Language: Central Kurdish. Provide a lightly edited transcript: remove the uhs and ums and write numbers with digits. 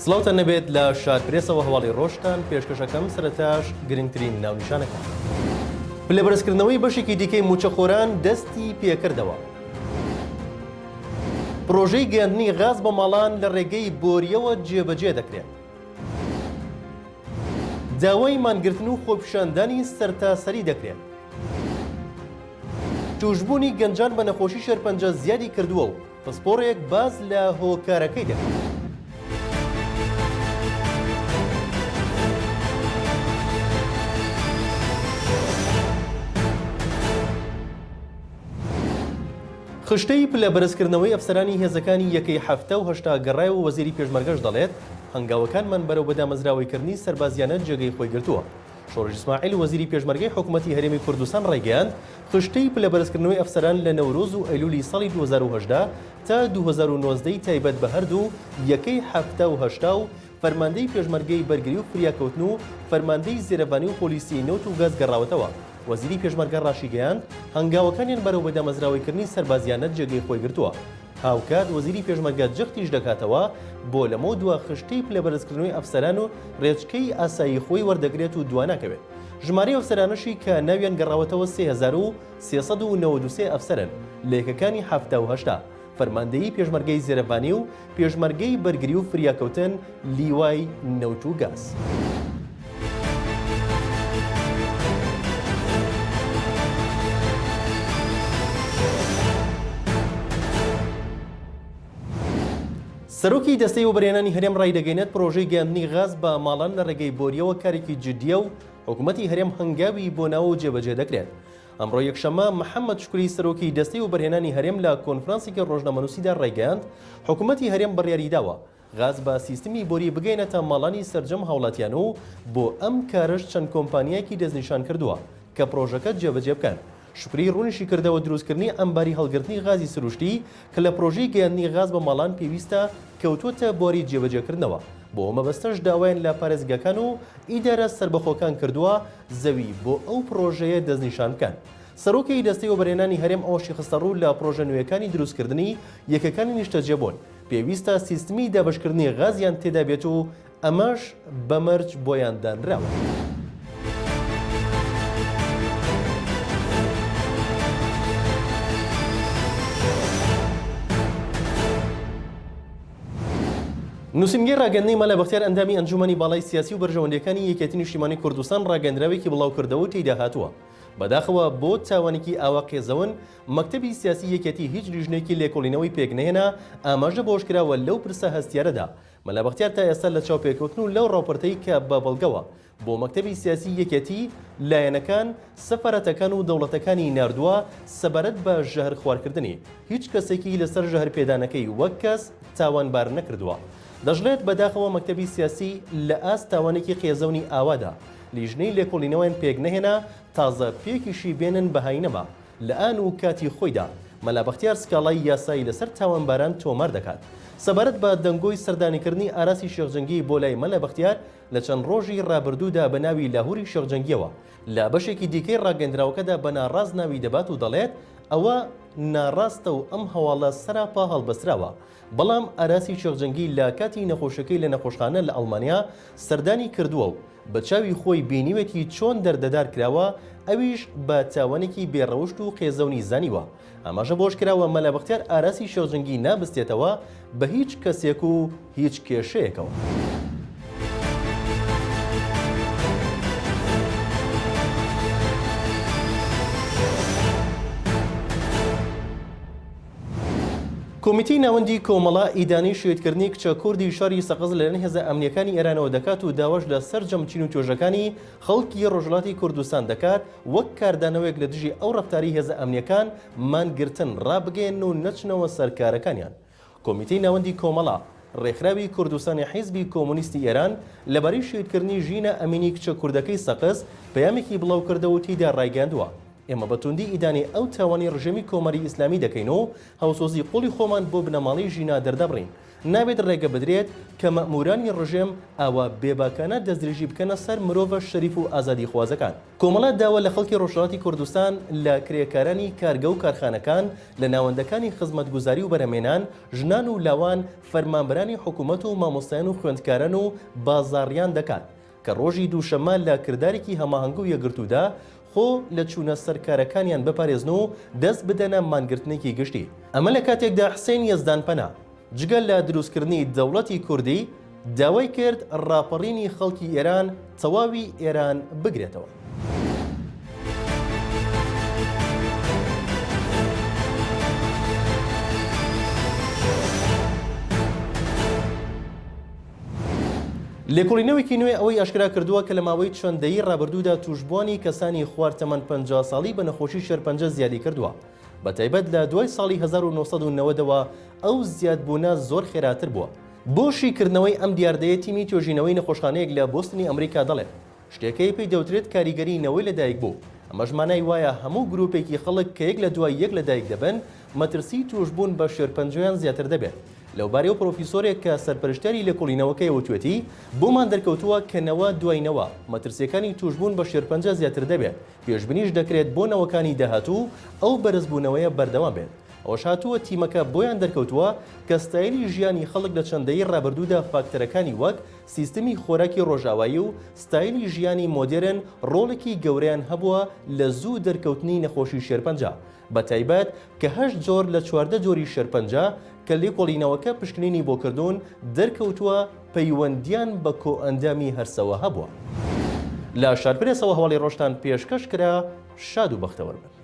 سڵاوتان نەبێت لە شارپرێسەوە هەواڵی ڕۆژتان پێشکەشەکەم سەرەتاش گرنگترین ناونیشانەکە. پلە بەرزکردنەوەی بەشێکی دیکەی موچەخۆران دەستی پێکردەوە. پرۆژەی گەاندنی غاز بە ماڵان لە ڕێگەی بۆریەوە جێبەجێ دەکرێت. داوای مانگرتن و خۆپیشاندانی سەرتاسەری دەکرێت. توشبوونی گەنجان بە نەخۆشی شێرپەنجە زیادی کردووە و پسپۆڕێک باز لە هۆکارەکەی دەکرێت. خشتەی پلە بەرزکردنەوەی ئەفسەرانی هێزەکانی یەکەی هەفتە و هەشتا گەڕای و وەزیری پێشمەرگەش دەڵێت هەنگاوەکانمان بەرەو بەدامەزراوەیکردنی سەربازیانە جێگەی خۆی گرتووە. شۆڕش ئیسماعیل وەزیری پێشمەرگەی حکوومەتی هەرێمی کوردستان ڕێگەیاند خشتەی پلە بەرزکردنەوەی ئەفسەران لە نەورۆز و ئەیلولی ساڵی 2018 تا 2019 تایبەت بە هەردوو یەکەی هەفتە و هەشتا و فەرماندەی پێشمەرگەی بەرگری و فریاکەوتن و فەرماندەی زێرەبانی و پۆلیسی نەوت و گاز گەڕاوەتەوە. وەزیری پێشمەرگە ڕاشیگەیاند هەنگاوەکانیان بەرەو بەدامەزراوەیکردنی سەربازیانە جێگەی خۆی گرتووە. هاوکات وەزیری پێشمەرگە جەختیش دەکاتەوە بۆ لەمە دووە خشتەی پلە بەرزکردنەوەی ئەفسەران و ڕێچکەی ئاسایی خۆی وەردەگرێت و دواناکەوێت. ژمارەی ئەفسەرانەشی کە ناویان گەڕاوەتەوە 3393 ئەفسەرن لە یەکەکانی هەفتە و هەشتا. فەرماندەیی پێشمەرگەی زێرەبانی و پێشمەرگەی بەرگری و فریاکەوتن لیوای نەوت و گاز. سەرۆکی دەستەی وەبەرهێنانی هەرێم ڕایدەگەیەنێت پرۆژەی گەاندنی غاز بە ماڵان لە ڕێگەی بۆریەوە کارێکی جدیە و حکوومەتی هەرێم هەنگاوی بۆ ناوە و جێبەجێ دەکرێت. ئەمڕۆ یەکشەمە محەممەد شکوری سەرۆکی دەستەی وەبەرهێنانی هەرێم لە کۆنفرانسێکی ڕۆژنامەنووسیدا ڕێگەیاند حکوومەتی هەرێم بڕیاریداوە غاز بە سیستمی بۆری بگەینێتە ماڵانی سەرجەم هاوڵاتیان و بۆ ئەم کارش چەند کۆمپانیایەکی دەستنیشان کردووە کە پرۆژەکە جێبەجێ بکەن. شکری ڕوونیشی کردەوە دروستکردنی ئەمباری هەڵگرتنی غازی سروشتی کە لە پرۆژەی گەاندنی غاز بە ماڵان پێویستە کەوتوتە بۆری جێبەجێکردنەوە. بۆ مەبەستەش داوایان لە پارێزگاکان و ئیدارە سربەخۆکان کردووە زەوی بۆ ئەو پرۆژەیە دەستنیشان بکەن. سەرۆکی دەستەی وەبەرهێنانی هەرێم ئەوەشی خستە ڕوو لە پرۆژە نوێیەکانی دروستکردنی یەکەکانی نیشتەجێبوون پێویستە سیستمی دابشکردنی غازیان تێدا بێت و ئەمەش بەمەرج بۆیان دانراوە. نووسینگەی ڕاگەندنەی مەلا بەختیار ئەندامی ئەنجومەنی باڵای سیاسی و بەرژەوەندەکانی یەکێتی نیشتیمانی کوردستان ڕاگەندراوێکی بڵاوکردەوە و تێیدا هاتووە. بەداخەوە بۆ چاوانێکی ئاوا قێزەون مەکتەبی سیاسی یەکێتی هیچ لیژنێکی لێکۆڵینەوەی پێک نەهێنا ئاماژە بۆشکراوە لەو پرسە هەستیارەدا. مەلا بەختیار تا ئێستا لە چاوپێکەوتن و لەو ڕاپۆرتەی کە بە بەڵگەوە بۆ مەکتەبی سیاسی یەکێتی لایەنەکان سەفارەتەکان و دەوڵەتەکانی ناردووە سەبارەت بە ژەهر خواردکردنی هیچ کەسێکی لەسەر ژەهر پێدانەکەی وەک کەس تاوانبار نەکردووە. دەژڵێت بەداخەوە مەکتەبی سیاسی لە ئاست تاوانێکی قێزەونی ئاوادا لیژنەی لێکۆڵینەوەیان پێک نەهێنا تازە پێکیشی بێنن بەهاینەما لە ئان و کاتی خۆیدا. مەلا بەختیار سکاڵای یاسایی لەسەر تاوانباران تۆمار دەکات. سەبارەت بە دەنگۆی سەردانیکردنی ئاراسی شێخجەنگی بۆ لای مەلا بەختیار لە چەند ڕۆژی ڕابردوودا بە ناوی لاهوری شێخجەنگیەوە لە بەشێکی دیکەی ڕاگەندراوەکەدا بە ناڕاز ناوی دەبات و دەڵێت ئەوە ناڕاستە و ئەم هەواڵە سەراپا هەڵبەستراوە. بەڵام ئاراسی شێخجەنگی لە کاتی نەخۆشەکەی لە نەخۆشخانە لە ئەڵمانیا سەردانی کردووە و بە چاوی خۆی بینیوێتی چۆن دەردەدار کراوە ئەویش بە تاوانێکی بێڕەوشت و قێزەونی زانیوە. ئاماژە بۆش کراوە مەلا بەختیار ئاراسی شێخجەنگی نابستێتەوە بە هیچ کەسێک و هیچ کێشەیەکەوە. کۆمیتی ناوەندی کۆمەڵا ئیدانی شێتکردنی کچە کوردی شاری سەقز لەلایەن هێزە ئەمنیەکانی ئێرانەوە دەکات و داواش لە سەر جەمچین و توێژەکانی خەڵکی ڕۆژهەڵاتی کوردستان دەکات وەک کاردانەوەیەک لە دژی ئەو ڕەفتاری هێزە ئەمنیەکان مانگرتن ڕابگەین و نەچنەوە سەرکارەکانیان. کۆمیتەی ناوەندی کۆمەڵا ڕێکخراوی کوردستانی حیزبی کۆمونیستی ئێران لەبارەی شێتکردنی ژینە ئەمینی کچە کوردەکەی سەقز پەیامێکی بڵاو کردەوە و تێیدا ڕایگەاندووە ئێمە بەتوندی ئیدانی ئەو تاوانی ڕژێمی کۆمەری ئیسلامی دەکەین و هەوسۆزی قوڵی خۆمان بۆ بنەماڵی ژینا دەردەبڕین. نابێت ڕێگە بدرێت کە مەئمورانی ڕژێم ئاوا بێباکانە دەستدرێژی بکەنە سەر مرۆڤە شەریف و ئازادی خوازەکان. کۆمەڵات داوە لە خەڵکی ڕۆژهەڵاتی کوردستان لە کرێکارانی کارگە و کارخانەکان لە ناوەندەکانی خزمەتگوزاری و بەرهەمهێنان ژنان و لاوان فەرمانبەرانی حکوومەت و مامۆستایان و خوێندکاران و بازاڕیان دەکات کە ڕۆژی دووشەممە لە کردارێکی هەماهەنگ و یەکگرتوودا خۆ لە چوونە سەرکارەکانیان بپارێزن و دەست بدەنە مانگرتنێکی گشتی. ئەمە لە کاتێکدا حسێن یەزدان پەنا جگەل لە دروستکردنی دەوڵەتی کوردی داوای کرد ڕاپەڕینی خەڵکی ئێران تەواوی ئێران بگرێتەوە. لێکۆڵینەوەیکی نوێ ئەوەی ئاشکرا کردووە کە لە ماوەی چەندەیی ڕابردوودا توشبوانی کەسانی خواردەمەند 50 ساڵی بە نەخۆشی شێرپەنجە زیادی کردووە. بەتایبەت لە دوای ساڵی 1990ەوە ئەو زیادبوونە زۆر خێراتر بووە. بۆ شیکردنەوەی ئەم دیاردەیە تیمی توێژینەوەی نەخۆشخانەیەک لە بۆستنی ئەمریکا دەڵێت شتێکەی پێی دەوترێت کاریگەری نەوەی لەدایک بوو. ئەمەش مانای وایە هەموو گروپێکی خەڵک کە یەک لە دوای یەک لەدایک دەبن مەترسی توشبوون بە شێرپەنجەیان زیاتر دەبێت. لەوبارەی و پرۆفیسۆرێک کە سەرپەرشتیاری لێکۆڵینەوەکەی وتوێتی بۆمان دەرکەوتووە کە نەوە دوایەوە مەترسیەکانی توشبوون بە شێرپەنجە زیاتر دەبێت. پێشبینیش دەکرێت بۆ نەوەکانی داهاتوو ئەو بەرزبوونەوەیە بەردەوام بێت. ئەوەش هاتووە تیمەکە بۆیان دەرکەوتووە کە ستایلی ژیانی خەڵک لە چەندەیی ڕابردوودا فاکتەرەکانی وەک سیستمی خۆراکی ڕۆژاوایی و ستایلی ژیانی مۆدێرن ڕۆڵێکی گەورەیان هەبووە لە زوو دەرکەوتنی نەخۆشی شێرپەنجە. بەتایبەت کە 8 جۆر لە 14 جۆری شێرپەنجە کە لێکۆڵینەوەکە پشکنینی بۆ کردوون دەرکەوتووە پەیوەندیان بە کۆئەندامی هەرسەوە هەبووە. لە شارپرێسەوە هەواڵی ڕۆژتان پێشکەش کرا. شاد و بەختەوەر بن.